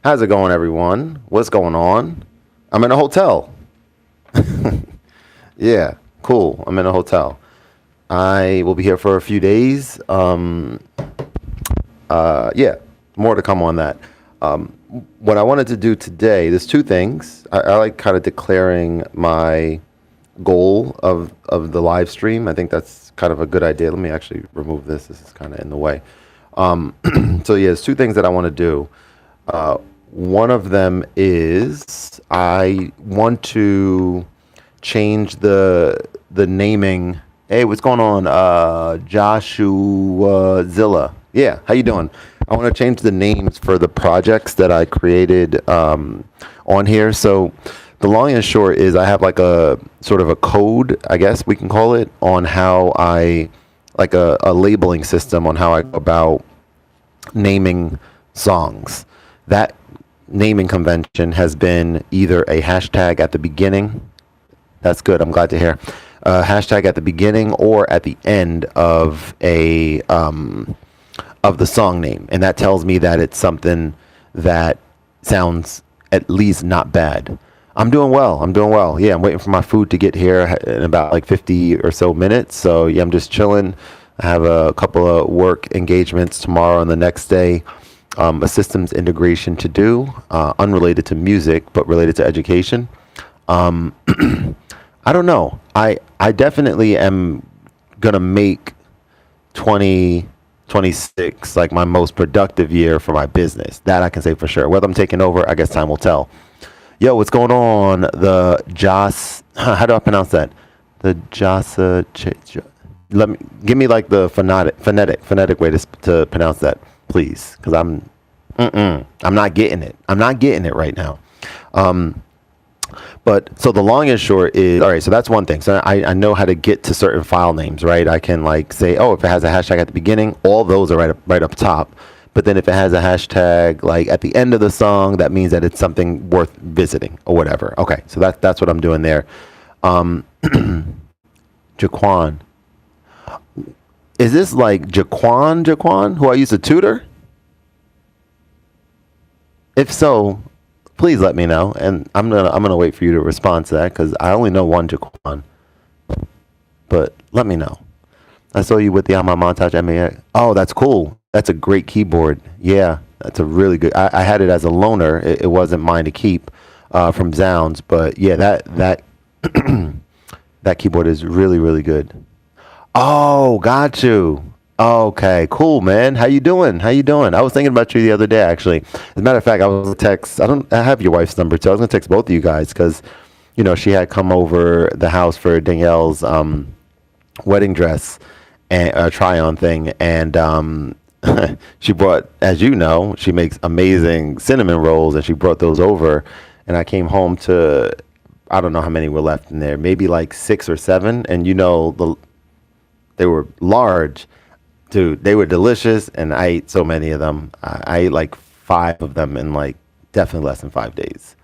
How's it going, everyone? What's going on? I'm in a hotel. Yeah, cool. I'm in a hotel. I will be here for a few days. Yeah, more to come on that. Um, what I wanted to do today, there's two things. I like kind of declaring my goal of the live stream. I think that's kind of a good idea. Let me actually remove this. This is kind of in the way. So yeah, there's two things that I want to do. One of them is I want to change the naming. Hey, what's going on, Joshua Zilla? Yeah, how you doing? I want to change the names for the projects that I created on here. So the long and short is I have like a sort of a code, I guess we can call it, on how I like a labeling system on how I go about naming songs. That naming convention has been either a hashtag at the beginning. That's good. I'm glad to hear. Hashtag at the beginning or at the end of the song name, and that tells me that it's something that sounds at least not bad. I'm doing well. I'm doing well. Yeah, I'm waiting for my food to get here in about like 50 or so minutes. So yeah, I'm just chilling. I have a couple of work engagements tomorrow and the next day. A systems integration to do, unrelated to music but related to education. Um, I don't know. I definitely am gonna make 2026 like my most productive year for my business. That I can say for sure. Whether I'm taking over, I guess time will tell. Yo, what's going on? The Jas, how do I pronounce that? The Jasa. Let me give me like the phonetic way to pronounce that, please, because I'm not getting it. I'm not getting it right now. Um, but so the long and short is, all right, so that's one thing. So I know how to get to certain file names, right? I can like say, oh, if it has a hashtag at the beginning, all those are right up top. But then if it has a hashtag like at the end of the song, that means that it's something worth visiting or whatever. Okay, so that's what I'm doing there. Um, Jaquan. Is this like Jaquan, who I used to tutor? If so, please let me know, and I'm gonna wait for you to respond to that because I only know one Jaquan. But let me know. I saw you with the Alma Montage MA. Oh, that's cool. That's a great keyboard. Yeah, that's a really good. I had it as a loaner. It wasn't mine to keep from Zounds, but yeah, that that keyboard is really good. Oh, got you. Okay, cool, man. How you doing? How you doing? I was thinking about you the other day, actually. As a matter of fact, I was gonna text. I have your wife's number too. I was gonna text both of you guys because, she had come over the house for Danielle's wedding dress and try-on thing, and she brought, as you know, she makes amazing cinnamon rolls, and she brought those over, and I came home to, I don't know how many were left in there, maybe like 6 or 7, and they were large. Dude, they were delicious, and I ate so many of them. I ate like 5 of them in like definitely less than 5 days.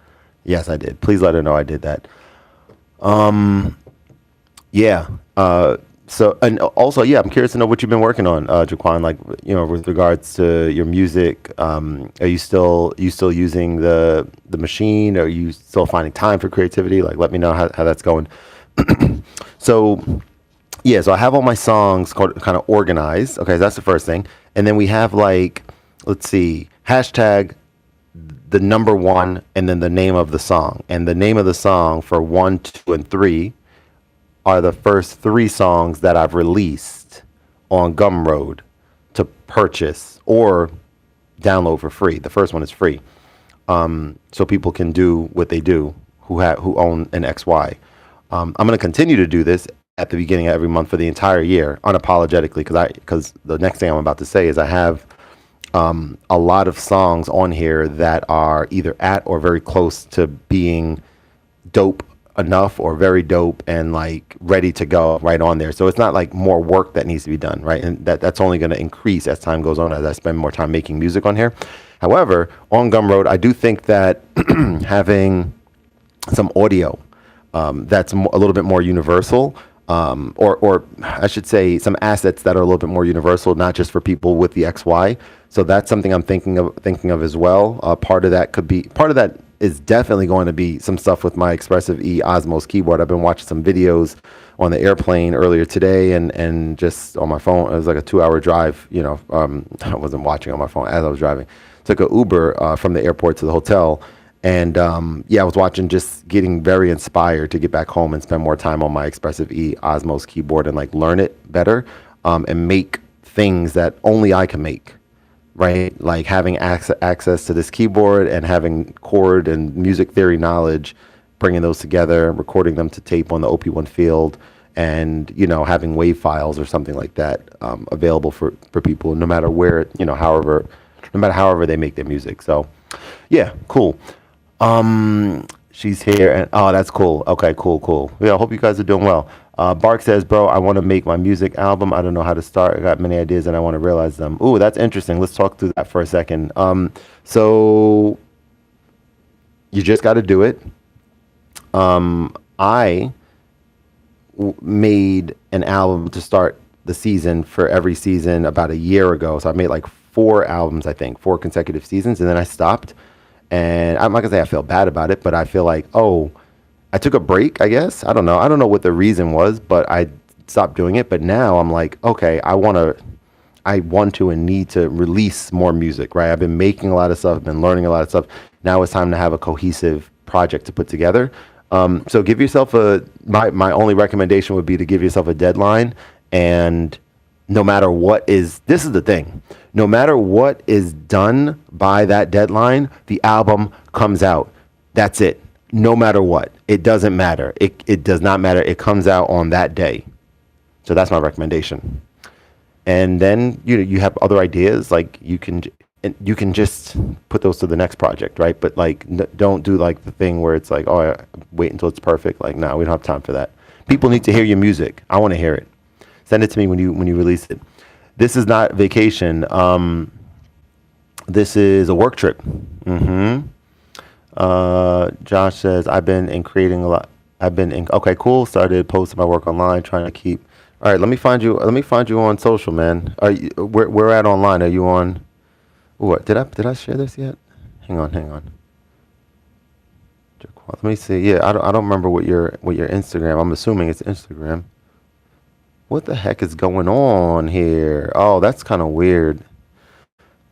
Yes, I did. Please let her know I did that. Um, yeah. So, and also, yeah, I'm curious to know what you've been working on, Jaquan. Like, with regards to your music. Are you still using the machine? Are you still finding time for creativity? Like, let me know how that's going. So. Yeah, so I have all my songs kind of organized. Okay, that's the first thing. And then we have like, let's see, hashtag the number one and then the name of the song. And the name of the song for 1, 2, and 3 are the first 3 songs that I've released on Gumroad to purchase or download for free. The first one is free. So people can do what they do who own an XY. I'm going to continue to do this at the beginning of every month for the entire year, unapologetically, because the next thing I'm about to say is I have a lot of songs on here that are either at or very close to being dope enough or very dope and like ready to go right on there. So it's not like more work that needs to be done, right? And that's only going to increase as time goes on, as I spend more time making music on here. However, on Gumroad, I do think that having some audio that's a little bit more universal or I should say some assets that are a little bit more universal, not just for people with the XY. So that's something I'm thinking of as well. Part of that is definitely going to be some stuff with my Expressive E Osmos keyboard. I've been watching some videos on the airplane earlier today, and just on my phone. It was like a 2-hour drive. I wasn't watching on my phone as I was driving. Took an Uber from the airport to the hotel. And I was watching, just getting very inspired to get back home and spend more time on my Expressive E Osmos keyboard and like learn it better, and make things that only I can make, right? Like having access to this keyboard and having chord and music theory knowledge, bringing those together, recording them to tape on the OP1 field, and having wave files or something like that available for people, no matter where, no matter however they make their music. So yeah, cool. She's here, and oh, that's cool. Okay, cool. Yeah, I hope you guys are doing well. Bark says, bro, I want to make my music album. I don't know how to start. I got many ideas and I want to realize them. Ooh, that's interesting. Let's talk through that for a second. So you just got to do it. I made an album to start the season for every season about a year ago. So I made like 4 albums, I think, 4 consecutive seasons, and then I stopped. And I'm not gonna say I feel bad about it, but I feel like, I took a break, I guess. I don't know what the reason was, but I stopped doing it. But now I'm like, okay, I want to and need to release more music, right? I've been making a lot of stuff, I've been learning a lot of stuff. Now it's time to have a cohesive project to put together. So give yourself my only recommendation would be to give yourself a deadline, and no matter what this is the thing, no matter what is done by that deadline, the album comes out. That's it. No matter what. It doesn't matter. It does not matter. It comes out on that day. So that's my recommendation. And then you have other ideas, like you can just put those to the next project, right? But like don't do like the thing where it's like, wait until it's perfect. Like, no, we don't have time for that. People need to hear your music. I want to hear it. Send it to me when you release it. This is not vacation. This is a work trip. Josh says, I've been creating a lot. Okay, cool. Started posting my work online, trying to keep. All right, let me find you on social, man. Where at online? Are you on? What did I share this yet? Hang on. Let me see. Yeah, I don't remember what your Instagram. I'm assuming it's Instagram. What the heck is going on here? Oh, that's kind of weird.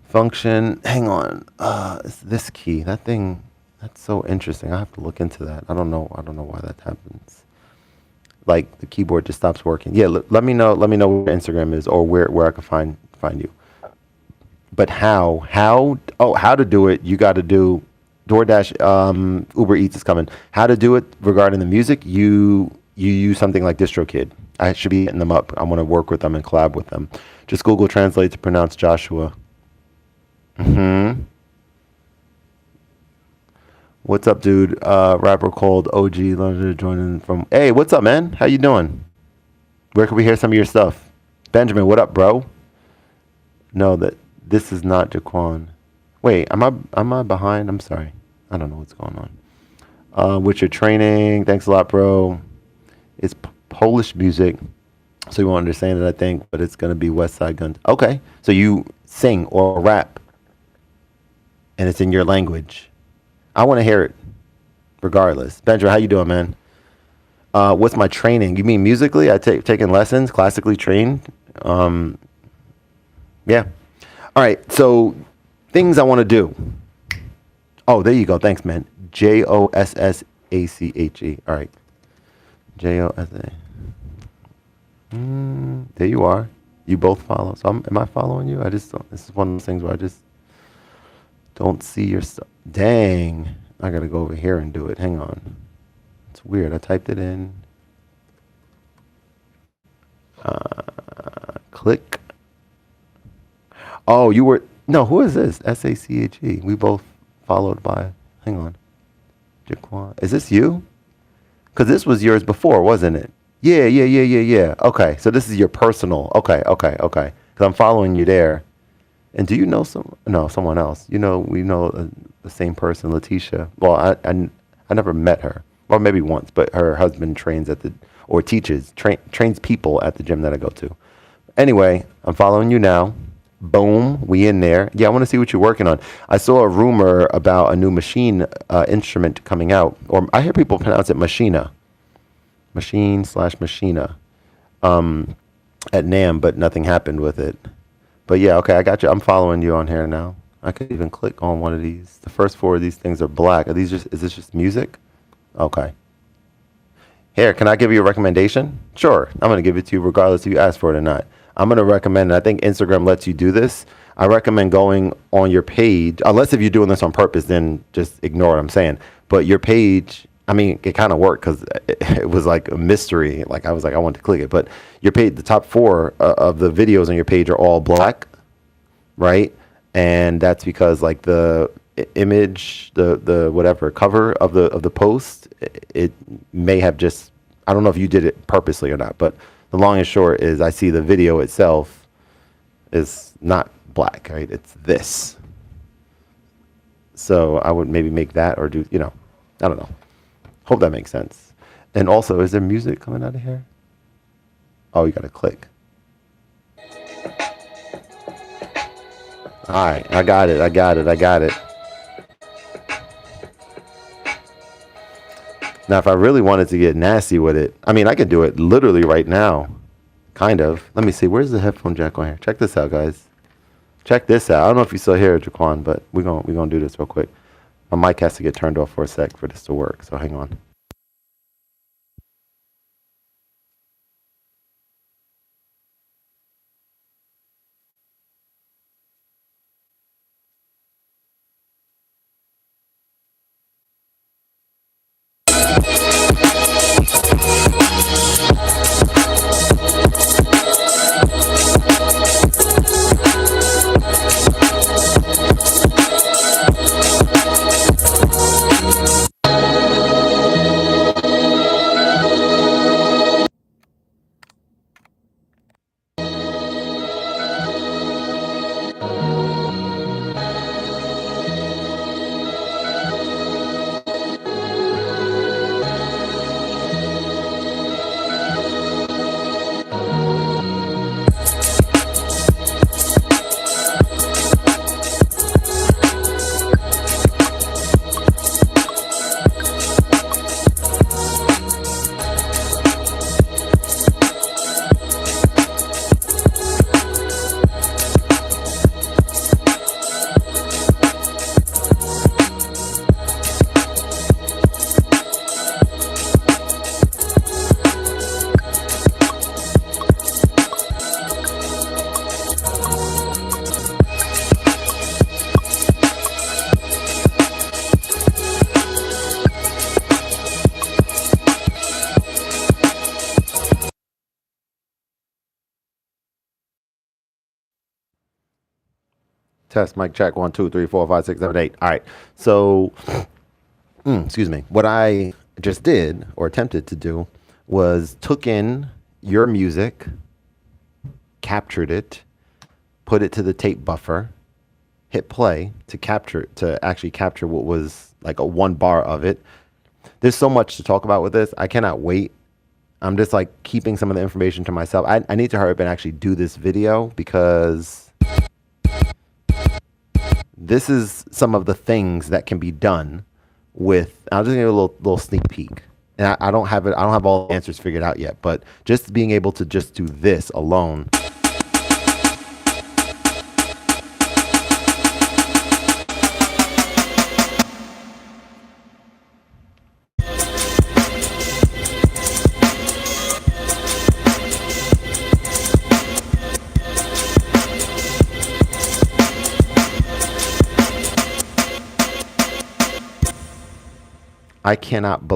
Function. Hang on. It's this key. That thing. That's so interesting. I have to look into that. I don't know why that happens. Like the keyboard just stops working. Yeah. Let me know. Let me know where Instagram is, or where I can find you. But how to do it? You got to do DoorDash. Uber Eats is coming. How to do it regarding the music? You use something like DistroKid. I should be hitting them up. I want to work with them and collab with them. Just Google Translate to pronounce Joshua. What's up, dude? Rapper called OG London joining from. Hey, what's up, man? How you doing? Where can we hear some of your stuff? Benjamin, what up, bro? No, this is not Jaquan. Wait, am I behind? I'm sorry. I don't know what's going on. With your training, thanks a lot, bro. It's Polish music, so you won't understand it, I think, but it's gonna be West Side Gun. Okay, so you sing or rap, and it's in your language. I want to hear it, regardless. Benjamin, how you doing, man? What's my training? You mean musically? I taking lessons, classically trained. Yeah. All right. So things I want to do. Oh, there you go. Thanks, man. JOSSACHE. All right. JOSA. There you are. You both follow. So am I following you? I just don't. This is one of those things where I just don't see your stuff. Dang. I got to go over here and do it. Hang on. It's weird. I typed it in. Click. Oh, you were. No, who is this? SACHE. We both followed by. Hang on. Jaquan. Is this you? Because this was yours before, wasn't it? Yeah. Okay, so this is your personal. Okay. Because I'm following you there. And do you know someone else? We know the same person, Letitia. Well, I never met her. Well, maybe once, but her husband trains at the or teaches, trains people at the gym that I go to. Anyway, I'm following you now. Boom, we in there. Yeah, I want to see what you're working on. I saw a rumor about a new machine instrument coming out, or I hear people pronounce it machina, machine/machina, at NAMM, but nothing happened with it. But yeah, okay, I got you. I'm following you on here now. I could even click on one of these. The first four of these things are black. Are these just? Is this just music? Okay. Here, can I give you a recommendation? Sure, I'm gonna give it to you regardless if you ask for it or not. I'm gonna recommend, and I think Instagram lets you do this. I recommend going on your page, unless if you're doing this on purpose, then just ignore what I'm saying. But your page, I mean, it kind of worked because it was like a mystery. Like I was like, I want to click it, but your page, the top four of the videos on your page are all black, right? And that's because like the image, the whatever cover of the post, it may have just, I don't know if you did it purposely or not, but the long and short is I see the video itself is not black, right? It's this. So I would maybe make that or do, I don't know. Hope that makes sense. And also, is there music coming out of here? Oh, you got to click. All right, I got it. Now, if I really wanted to get nasty with it, I mean, I could do it literally right now. Kind of. Let me see. Where's the headphone jack on here? Check this out, guys. Check this out. I don't know if you still hear it, Jaquan, but we're gonna do this real quick. My mic has to get turned off for a sec for this to work, so hang on. Test mic check 1 2 3 4 5 6 7 8. All right. So, excuse me. What I just did or attempted to do was took in your music, captured it, put it to the tape buffer, hit play to actually capture what was like a 1 bar of it. There's so much to talk about with this. I cannot wait. I'm just like keeping some of the information to myself. I need to hurry up and actually do this video because this is some of the things that can be done with. I'll just give you a little sneak peek. And I don't have all the answers figured out yet, but just being able to just do this alone. I can't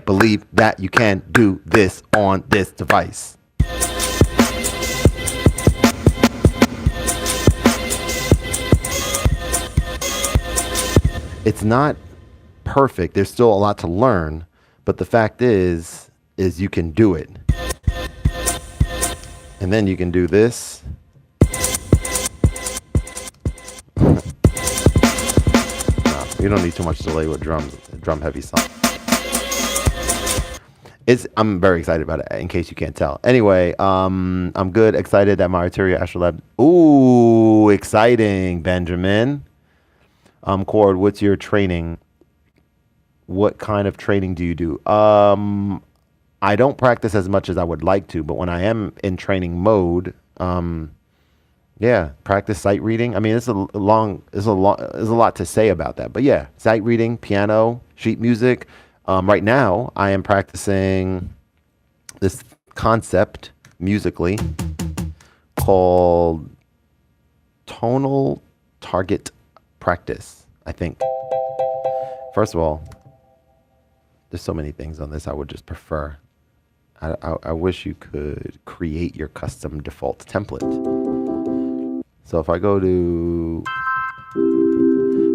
believe that you can do this on this device. It's not perfect. There's still a lot to learn, but the fact is you can do it. And then you can do this. You don't need too much delay with drums, drum heavy song. I'm very excited about it, in case you can't tell. Anyway, I'm good, excited that my Arteria Astrolab. Ooh, exciting, Benjamin. Cord, what's your training? What kind of training do you do? I don't practice as much as I would like to, but when I am in training mode, yeah, practice sight reading. I mean, it's a lot to say about that, but yeah, sight reading, piano, sheet music. Right now, I am practicing this concept musically called tonal target practice, I think. First of all, there's so many things on this I would just prefer. I wish you could create your custom default template. So if I go to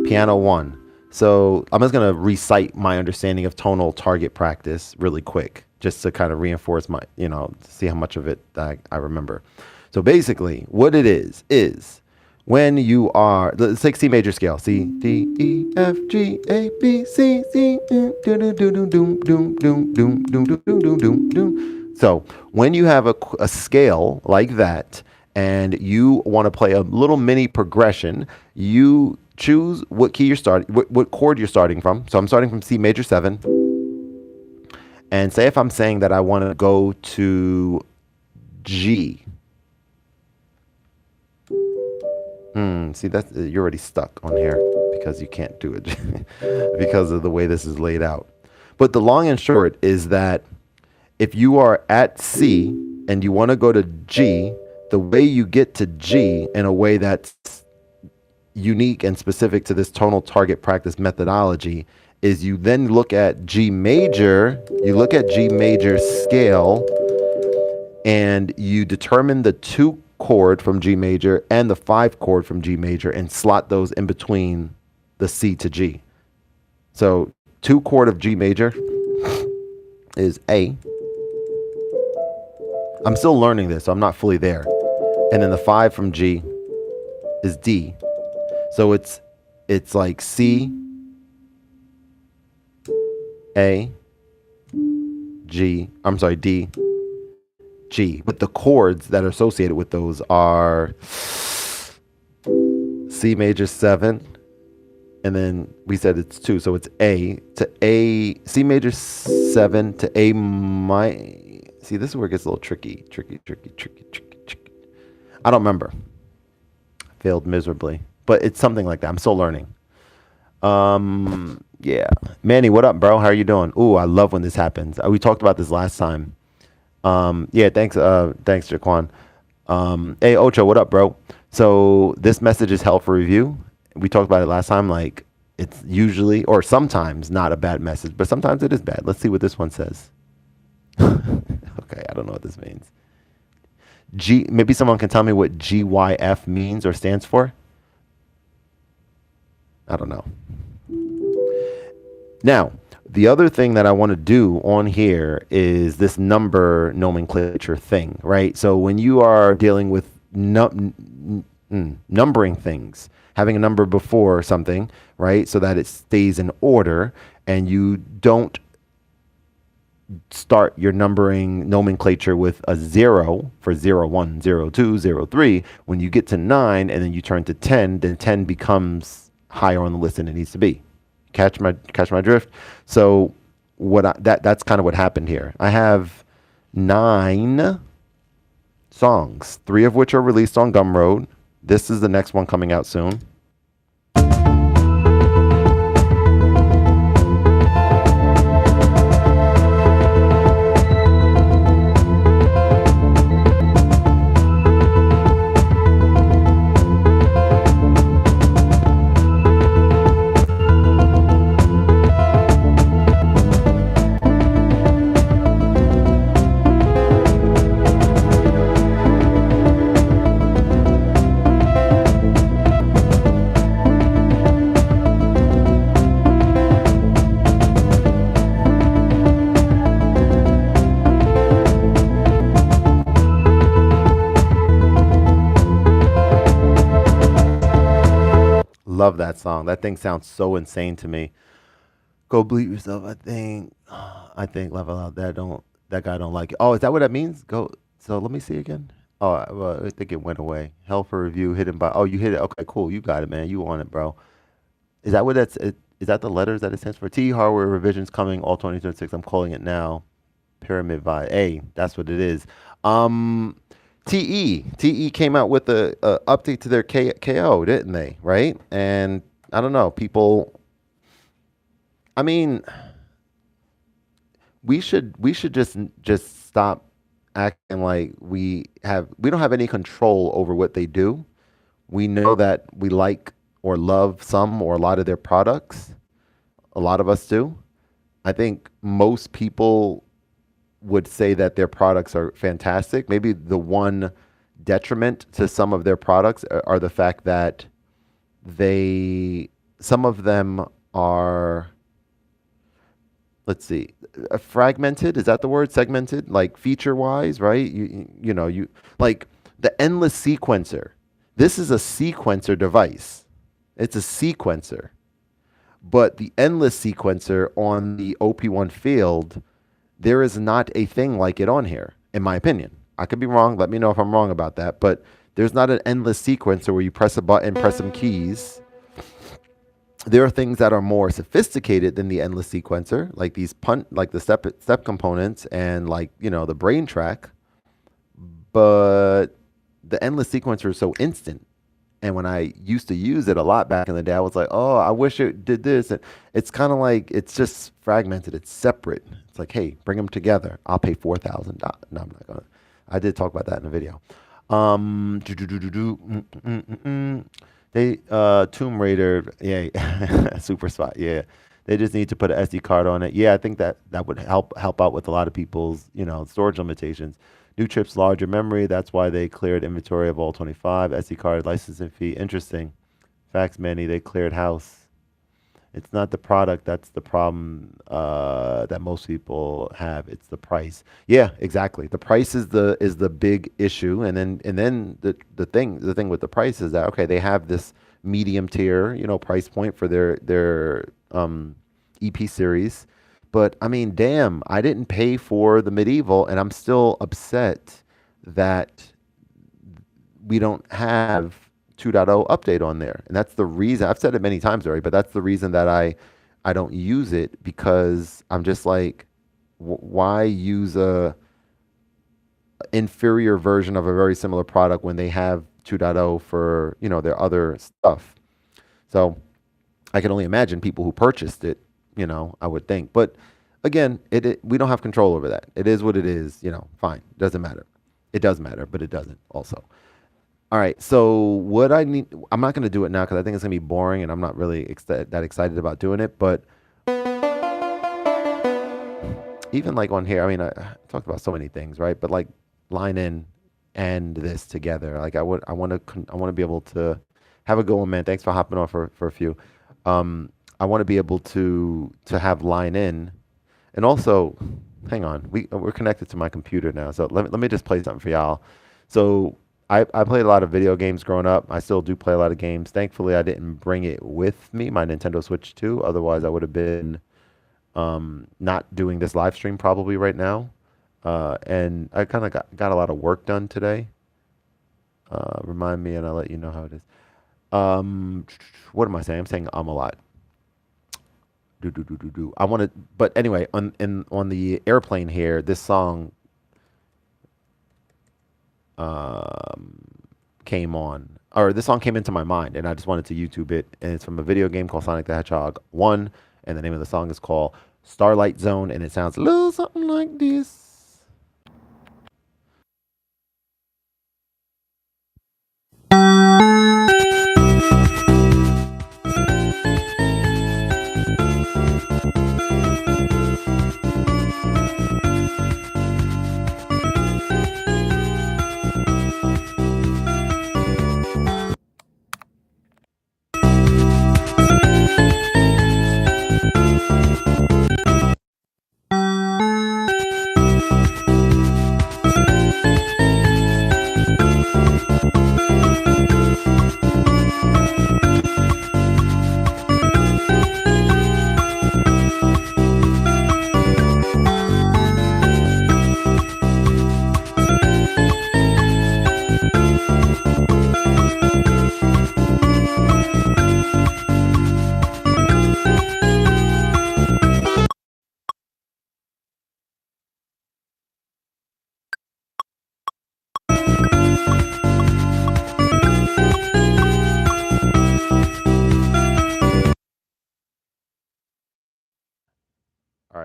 piano 1, so I'm just going to recite my understanding of tonal target practice really quick, just to kind of reinforce my, see how much of it I remember. So basically, what it is when you are, let's take C major scale. C, D, E, F, G, A, B, C, C, so when you have a scale like that, and you want to play a little mini progression, you choose what key you're starting, what chord you're starting from. So I'm starting from C major 7. And say if I'm saying that I want to go to G. See, you're already stuck on here because you can't do it because of the way this is laid out. But the long and short is that if you are at C and you want to go to G, the way you get to G in a way that's unique and specific to this tonal target practice methodology is you then look at G major, scale, and you determine the 2 chord from G major and the 5 chord from G major and slot those in between the C to G. So 2 chord of G major is A. I'm still learning this, so I'm not fully there. And then the 5 from G is D. So it's like C, A, G, D, G. But the chords that are associated with those are C major 7, and then we said it's 2, so it's A to A, C major 7 to A minor. See, this is where it gets a little tricky. I don't remember. Failed miserably, but it's something like that. I'm still learning. Yeah. Manny, what up, bro? How are you doing? Ooh, I love when this happens. We talked about this last time. Yeah, thanks, Jaquan. Hey, Ocho, what up, bro? So this message is held for review. We talked about it last time. Like, it's usually, or sometimes, not a bad message, but sometimes it is bad. Let's see what this one says. Okay, I don't know what this means. Maybe someone can tell me what GYF means or stands for? I don't know. Now, the other thing that I want to do on here is this number nomenclature thing, right? So when you are dealing with numbering things, having a number before something, right? So that it stays in order and you don't start your numbering nomenclature with a 0 for 0, 1, 0, 2, 0, 3. When you get to 9 and then you turn to 10, then 10 becomes higher on the list than it needs to be. Catch my drift? So that's kind of what happened here. I have 9 songs, 3 of which are released on Gumroad. This is the next one coming out soon. Love that song. That thing sounds so insane to me. Go bleep yourself. I think level out. That guy don't like it. Oh, is that what that means? Go. So let me see again. Oh, well, I think it went away. Hell for review hidden by. Oh, you hit it. Okay, cool. You got it, man. You on it, bro. Is that what that's? Is that the letters that it stands for? T hardware revisions coming all 2026. I'm calling it now. Pyramid Vibe. Hey, that's what it is. Um, TE came out with a update to their KO, didn't they? Right? And I don't know. People. I mean, we should just stop acting like we don't have any control over what they do. We know that we like or love some or a lot of their products. A lot of us do. I think most people would say that their products are fantastic. Maybe the one detriment to some of their products are the fact that they some of them are, let's see, fragmented. Is that the word? Segmented, like feature wise, right? You like the endless sequencer. This is a sequencer device. It's a sequencer, but the endless sequencer on the OP1 field, there is not a thing like it on here, in my opinion. I could be wrong. Let me know if I'm wrong about that. But there's not an endless sequencer where you press a button, press some keys. There are things that are more sophisticated than the endless sequencer, like like the step components and like the brain track. But the endless sequencer is so instant. And when I used to use it a lot back in the day, I was like, oh, I wish it did this. And it's kind of like it's just fragmented. It's separate. It's like, hey, bring them together. I'll pay $4,000. No, I'm not gonna. I did talk about that in the video. Do, do, do, do, do. They Tomb Raider, yeah, super spot, yeah. They just need to put an SD card on it. Yeah, I think that would help out with a lot of people's storage limitations. New chips, larger memory. That's why they cleared inventory of all 25. SD card licensing fee. Interesting. Facts, Manny. They cleared house. It's not the product that's the problem that most people have. It's the price. Yeah, exactly. The price is the big issue, and then the thing with the price is that okay, they have this medium tier price point for their EP series, but I mean, damn, I didn't pay for the medieval, and I'm still upset that we don't have 2.0 update on there. And that's the reason I've said it many times already, but that's the reason that I don't use it because I'm just like, why use a inferior version of a very similar product when they have 2.0 for, their other stuff. So I can only imagine people who purchased it, I would think. But again, we don't have control over that. It is what it is, fine. Doesn't matter. It does matter, but it doesn't also. All right. So what I'm not going to do it now because I think it's going to be boring and I'm not really that excited about doing it. But even like on here, I mean, I talked about so many things, right? But like line in and this together. Like I want to be able to have a go on, man. Thanks for hopping on for a few. I want to be able to have line in and also, hang on, we're connected to my computer now. So let me just play something for y'all. So I played a lot of video games growing up. I still do play a lot of games. Thankfully, I didn't bring it with me, my Nintendo Switch 2. Otherwise, I would have been not doing this live stream probably right now. And I kind of got a lot of work done today. Remind me, and I'll let you know how it is. What am I saying? I'm saying a lot. Do. I want to, but anyway, on the airplane here, this song came on, or this song came into my mind, and I just wanted to YouTube it. And it's from a video game called Sonic the Hedgehog 1, and the name of the song is called Starlight Zone, and it sounds a little something like this.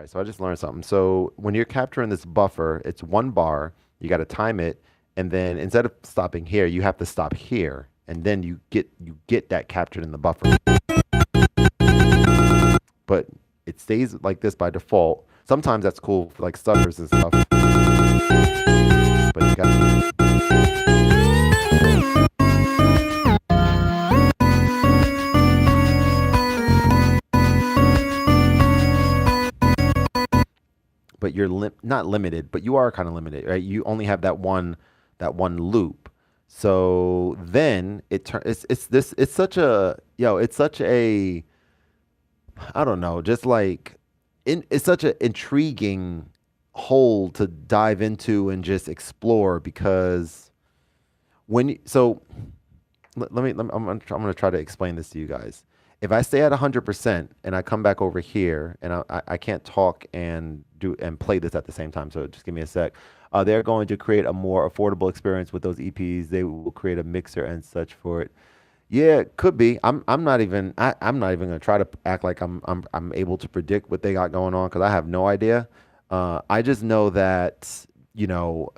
right, so I just learned something. So when you're capturing this buffer, it's 1 bar. You got to time it, and then instead of stopping here, you have to stop here, and then you get that captured in the buffer. But it stays like this by default. Sometimes that's cool for like stutters and stuff. But you got but you're not limited, but you are kind of limited, right? You only have that one loop. So then it's such a it's such a I don't know, just like it's such an intriguing hole to dive into and just explore because I'm gonna try to explain this to you guys. If I stay at 100% and I come back over here and I can't talk and do and play this at the same time, so just give me a sec. They're going to create a more affordable experience with those EPs. They will create a mixer and such for it. Yeah, it could be. I'm not even gonna try to act like I'm able to predict what they got going on because I have no idea. I just know that you know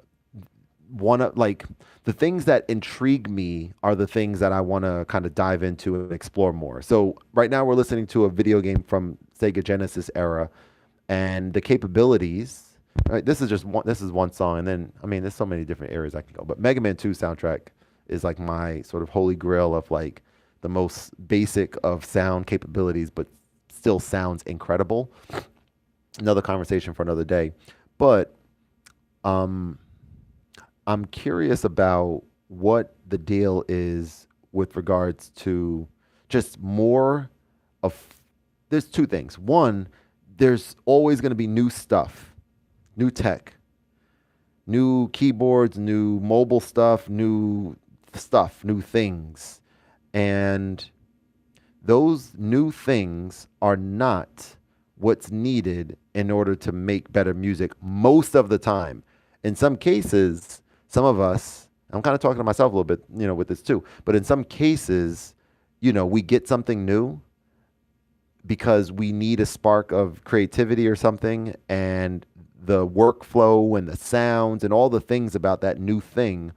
one of like the things that intrigue me are the things that I want to kind of dive into and explore more. So right now we're listening to a video game from Sega Genesis era, and the capabilities. Right, this is just one. This is one song, and then I mean, there's so many different areas I can go. But Mega Man 2 soundtrack is like my sort of holy grail of like the most basic of sound capabilities, but still sounds incredible. Another conversation for another day. But um, I'm curious about what the deal is with regards to just more of. There's two things. One, there's always going to be new stuff, new tech, new keyboards, new mobile stuff, new things. And those new things are not what's needed in order to make better music most of the time. In some cases, some of us, I'm kind of talking to myself a little bit, with this too, but in some cases, we get something new because we need a spark of creativity or something, and the workflow and the sounds and all the things about that new thing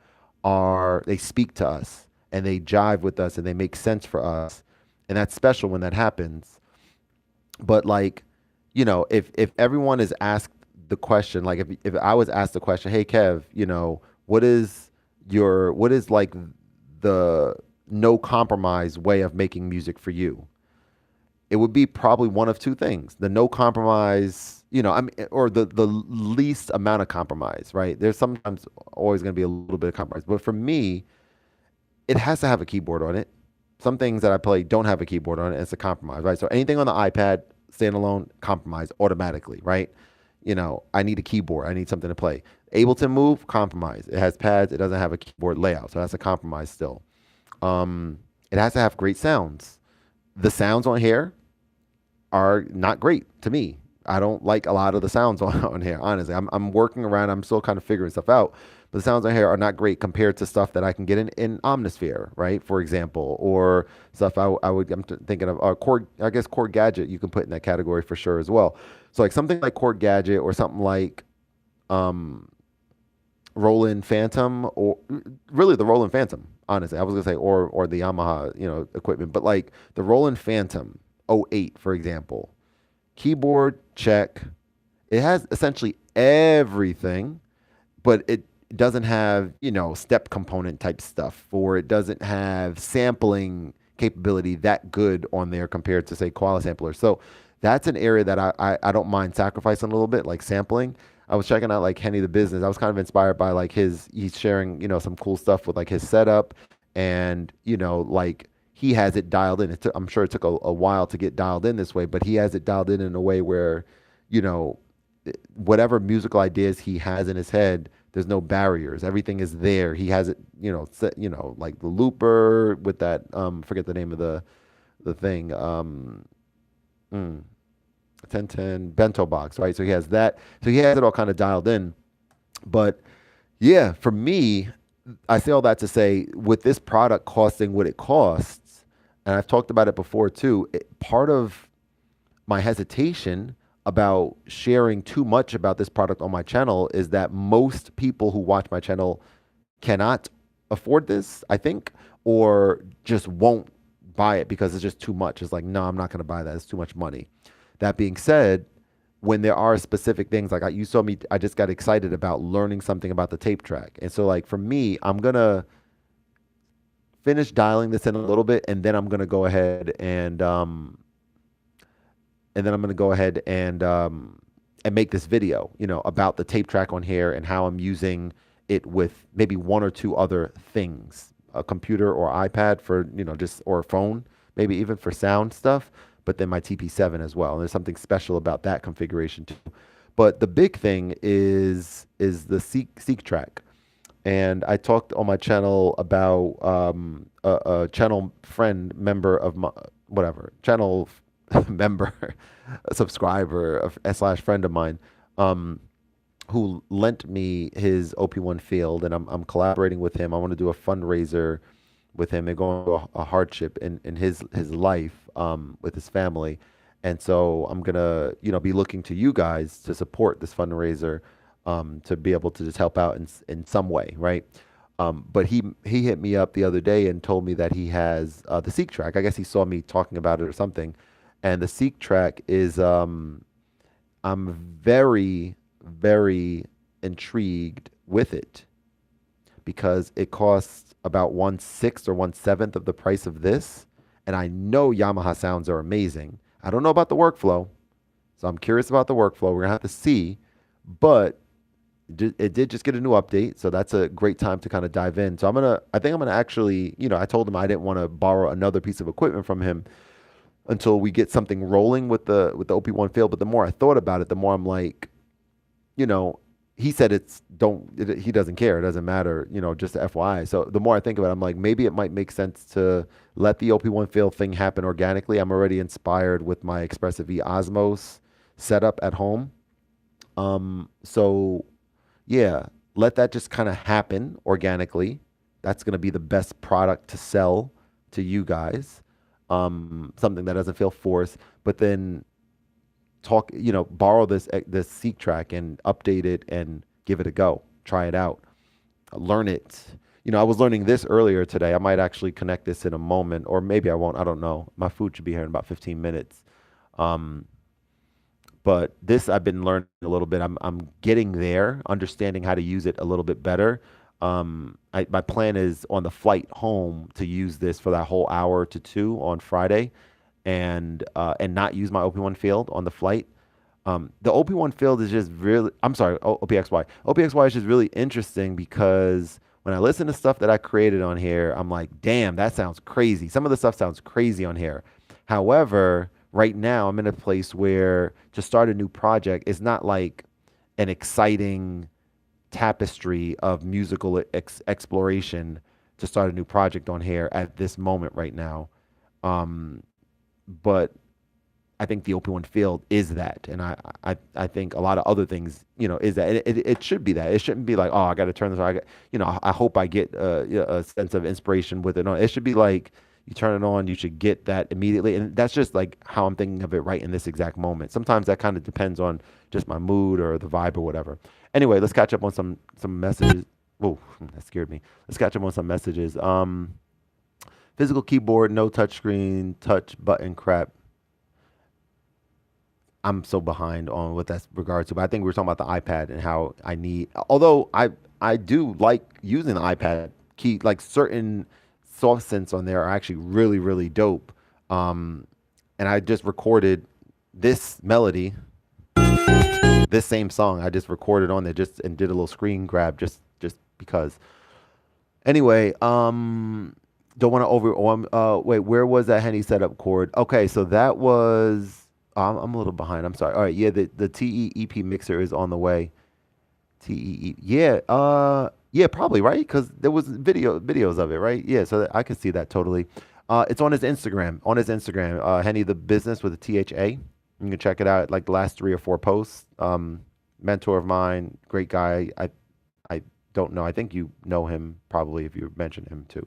they speak to us and they jive with us and they make sense for us. And that's special when that happens. But like, if everyone is asked the question, like if I was asked the question, hey Kev, what is like the no compromise way of making music for you? It would be probably one of two things. The no compromise, or the least amount of compromise, right? There's sometimes always going to be a little bit of compromise. But for me, it has to have a keyboard on it. Some things that I play don't have a keyboard on it. It's a compromise, right? So anything on the iPad, standalone, compromise automatically, right? I need a keyboard. I need something to play. Ableton Move, compromise. It has pads. It doesn't have a keyboard layout. So that's a compromise still. It has to have great sounds. The sounds on here are not great to me. I don't like a lot of the sounds on here, honestly. I'm working around. I'm still kind of figuring stuff out. But the sounds on here are not great compared to stuff that I can get in Omnisphere, right? For example, or stuff I'm thinking of Chord Gadget you can put in that category for sure as well. So like something like Chord Gadget or something like Roland Phantom, or really the Roland Phantom, honestly. I was gonna say or the Yamaha, equipment, but like the Roland Phantom 08, for example. Keyboard, check. It has essentially everything, but it doesn't have, step component type stuff, or it doesn't have sampling capability that good on there compared to say Koala Sampler. So that's an area that I don't mind sacrificing a little bit, like sampling. I was checking out like Henny the Business. I was kind of inspired by like he's sharing, some cool stuff with like his setup, and, like he has it dialed in. I'm sure it took a while to get dialed in this way, but he has it dialed in a way where, whatever musical ideas he has in his head, there's no barriers. Everything is there. He has it, set, like the looper with that, forget the name of the thing, 1010 bento box, right? So he has that. So he has it all kind of dialed in. But yeah, for me, I say all that to say, with this product costing what it costs, and I've talked about it before too, part of my hesitation about sharing too much about this product on my channel is that most people who watch my channel cannot afford this, I think, or just won't buy it because it's just too much. It's like, no, I'm not going to buy that. It's too much money. That being said, when there are specific things, like you saw me, I just got excited about learning something about the tape track. And so like for me, I'm going to finish dialing this in a little bit, and then I'm going to go ahead and then I'm going to go ahead and make this video, about the tape track on here and how I'm using it with maybe one or two other things, a computer or iPad for, just, or a phone, maybe even for sound stuff, but then my TP7 as well. And there's something special about that configuration too. But the big thing is the Seek track. And I talked on my channel about a channel friend member of my, whatever, channel member, a subscriber / friend of mine, who lent me his OP1 field, and I'm collaborating with him. I want to do a fundraiser with him and go through a hardship in his life with his family. And so I'm gonna, be looking to you guys to support this fundraiser, to be able to just help out in some way, right? But he hit me up the other day and told me that he has the Seek track. I guess he saw me talking about it or something. And the Seek track is, I'm very, very intrigued with it because it costs about 1/6 or 1/7 of the price of this. And I know Yamaha sounds are amazing. I don't know about the workflow, so I'm curious about the workflow. We're gonna have to see, but it did just get a new update, so that's a great time to kind of dive in. So I think I'm gonna actually, I told him I didn't want to borrow another piece of equipment from him until we get something rolling with the OP1 field. But the more I thought about it, the more I'm like, he said he doesn't care. It doesn't matter, just FYI. So the more I think about it, I'm like, maybe it might make sense to let the OP1 field thing happen organically. I'm already inspired with my Expressive E Osmos setup at home. So yeah, let that just kind of happen organically. That's going to be the best product to sell to you guys. Something that doesn't feel forced, but then borrow this Seek track and update it and give it a go. Try it out. Learn it. I was learning this earlier today. I might actually connect this in a moment, or maybe I won't. I don't know. My food should be here in about 15 minutes. But this I've been learning a little bit. I'm getting there, understanding how to use it a little bit better. My plan is on the flight home to use this for that whole hour to 2 on Friday, and not use my OP1 field on the flight. The OP1 field is just really, I'm sorry, OPXY. OPXY is just really interesting because when I listen to stuff that I created on here, I'm like, damn, that sounds crazy. Some of the stuff sounds crazy on here. However, right now I'm in a place where to start a new project is not like an exciting tapestry of musical exploration to start a new project on here at this moment right now. But I think the OP1 field is that, and I think a lot of other things, is that it should be that. It shouldn't be like, oh, I got to turn this on. I hope I get a sense of inspiration with it. No, it should be like you turn it on, you should get that immediately, and that's just like how I'm thinking of it right in this exact moment. Sometimes that kind of depends on just my mood or the vibe or whatever. Anyway, let's catch up on some messages. Oh, that scared me. Let's catch up on some messages. Physical keyboard, no touchscreen, touch button crap. I'm so behind on what that's regards to, but I think we were talking about the iPad and how I need, although I do like using the iPad key, like certain soft synths on there are actually really, really dope. And I just recorded this melody, this same song, I just recorded on there and did a little screen grab just because. Anyway, don't want to wait, where was that Henny setup chord? Okay, so that was, I'm a little behind. I'm sorry. All right. Yeah. The TE EP mixer is on the way. TE. Yeah. Yeah, probably. Right. Cause there was videos of it. Right. Yeah. So I can see that totally. It's on his Instagram, Henny the Business with a THA. You can check it out. Like the last 3 or 4 posts. Mentor of mine, great guy. I don't know. I think you know him probably if you mention him too.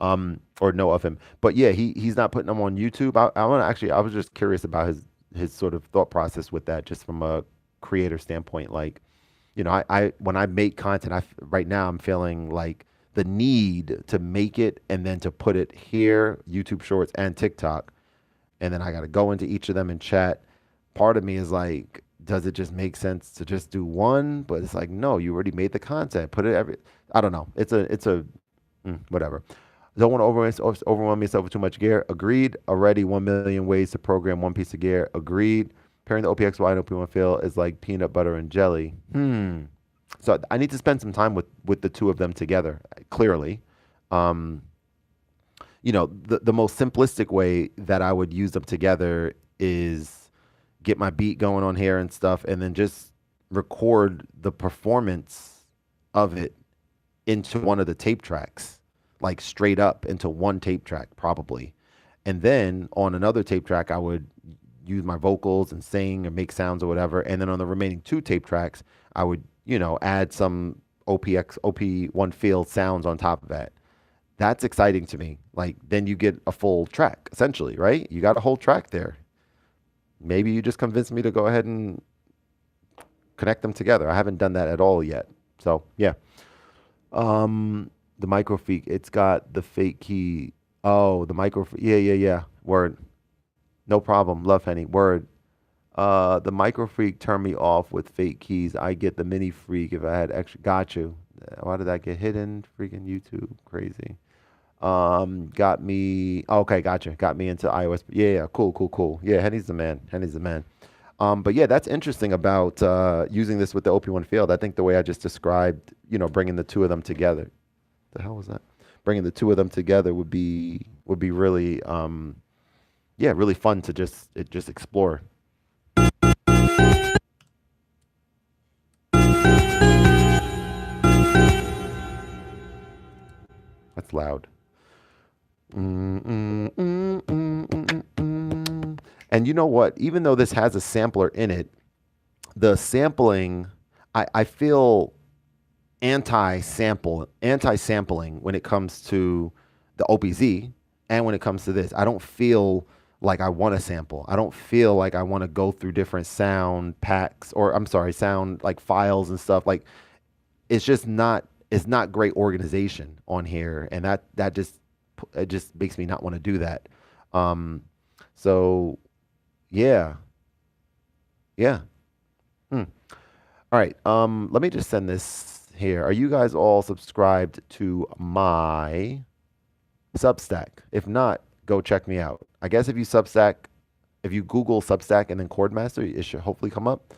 Or know of him. But yeah, he's not putting them on YouTube. I was just curious about his sort of thought process with that, just from a creator standpoint. Like, I when I make content, right now I'm feeling like the need to make it and then to put it here, YouTube Shorts and TikTok, and then I got to go into each of them and chat. Part of me is like, does it just make sense to just do one? But it's like, no, you already made the content. Put it every. I don't know. It's a whatever. Don't want to overwhelm yourself with too much gear. Agreed. Already 1 million ways to program one piece of gear. Agreed. Pairing the OPXY and OP1 fill is like peanut butter and jelly. So I need to spend some time with the two of them together. Clearly, um, the most simplistic way that I would use them together is get my beat going on here and stuff, and then just record the performance of it into one of the tape tracks, like straight up into one tape track, probably. And then on another tape track, I would use my vocals and sing or make sounds or whatever. And then on the remaining two tape tracks, I would, add some OP1 field sounds on top of that. That's exciting to me. Like, then you get a full track, essentially, right? You got a whole track there. Maybe you just convinced me to go ahead and connect them together. I haven't done that at all yet. So, yeah. The microfreak, it's got the fake key. Oh, the microfreak. Yeah. Word. No problem. Love Henny. Word. The microfreak turned me off with fake keys. I get the mini freak if I had extra. Got you. Why did that get hidden? Freaking YouTube. Crazy. Got me. Okay, gotcha. Got me into iOS. Yeah. Cool. Yeah, Henny's the man. But yeah, that's interesting about using this with the OP1 field. I think the way I just described, bringing the two of them together. The hell was that? Bringing the two of them together would be really, really fun to just explore. That's loud. And you know what? Even though this has a sampler in it, the sampling, I feel anti-sampling when it comes to the OPZ and when it comes to this. I don't feel like I want to sample. I don't feel like I want to go through different sound packs, or I'm sorry, sound like files and stuff. Like, it's just not, it's not great organization on here, and that just makes me not want to do that. So yeah. Hmm. All right. Let me just send this here. Are you guys all subscribed to my Substack? If not, go check me out. I guess if you Google Substack and then Khordmaster, it should hopefully come up.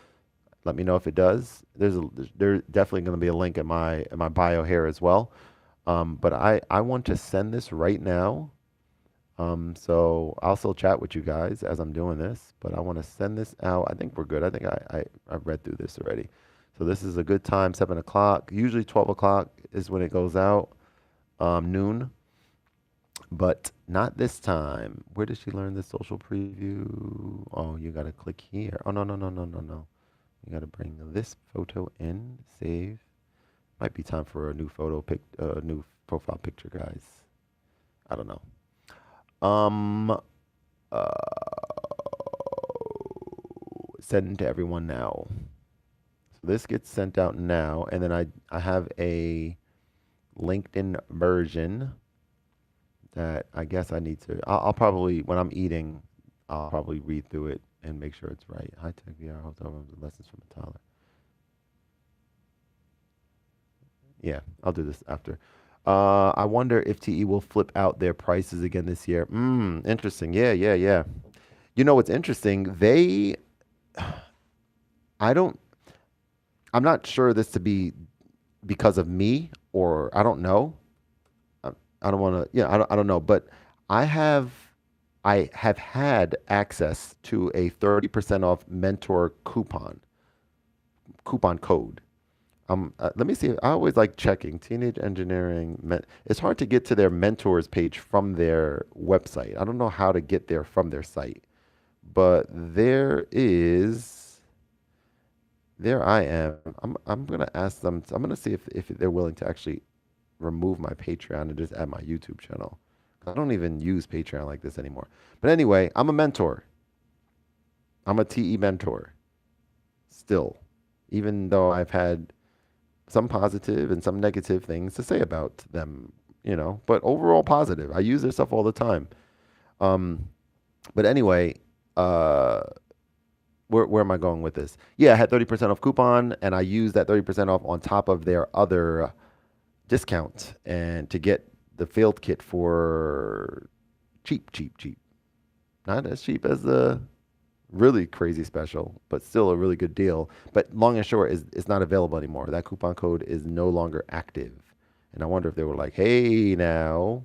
Let me know if it does. There's definitely going to be a link in my bio here as well. But I want to send this right now. So I'll still chat with you guys as I'm doing this, but I want to send this out. I think we're good. I think I've read through this already. So this is a good time, 7 o'clock. Usually 12 o'clock is when it goes out, noon. But not this time. Where did she learn the social preview? Oh, you got to click here. Oh, no. You got to bring this photo in, save. Might be time for a new new profile picture, guys. I don't know. Send to everyone now. So this gets sent out now, and then I have a LinkedIn version that I guess I need to. I'll probably, when I'm eating, I'll probably read through it and make sure it's right. High tech VR hotel rooms and lessons from a toddler. Yeah, I'll do this after. I wonder if TE will flip out their prices again this year. Interesting. Yeah. You know what's interesting? I'm not sure this to be because of me, or I don't know. I don't want to, I don't know, but I have had access to a 30% off mentor coupon code. Let me see. I always like checking teenage engineering. It's hard to get to their mentors page from their website. I don't know how to get there from their site, but there I am. I'm gonna ask them. I'm gonna see if they're willing to actually remove my Patreon and just add my YouTube channel. I don't even use Patreon like this anymore. But anyway, I'm a mentor. I'm a TE mentor still, even though I've had some positive and some negative things to say about them, but overall positive. I use their stuff all the time. Um, but anyway, uh, where am I going with this? Yeah, I had 30% off coupon, and I used that 30% off on top of their other discount and to get the field kit for cheap, cheap, cheap. Not as cheap as the really crazy special, but still a really good deal. But long and short is it's not available anymore. That coupon code is no longer active. And I wonder if they were like, hey now,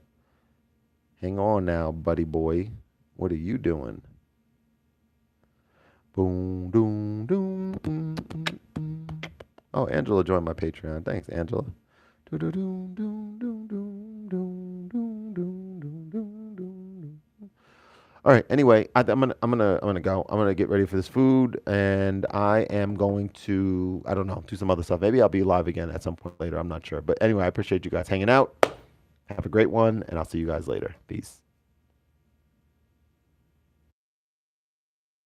hang on now, buddy boy. What are you doing? Boom, doom, doom, boom, boom, boom. Oh, Angela joined my Patreon. Thanks, Angela. Do do do do do do do do do do do do. All right. Anyway, I'm gonna go. I'm gonna get ready for this food, and I am going to I don't know do some other stuff. Maybe I'll be live again at some point later. I'm not sure. But anyway, I appreciate you guys hanging out. Have a great one, and I'll see you guys later. Peace.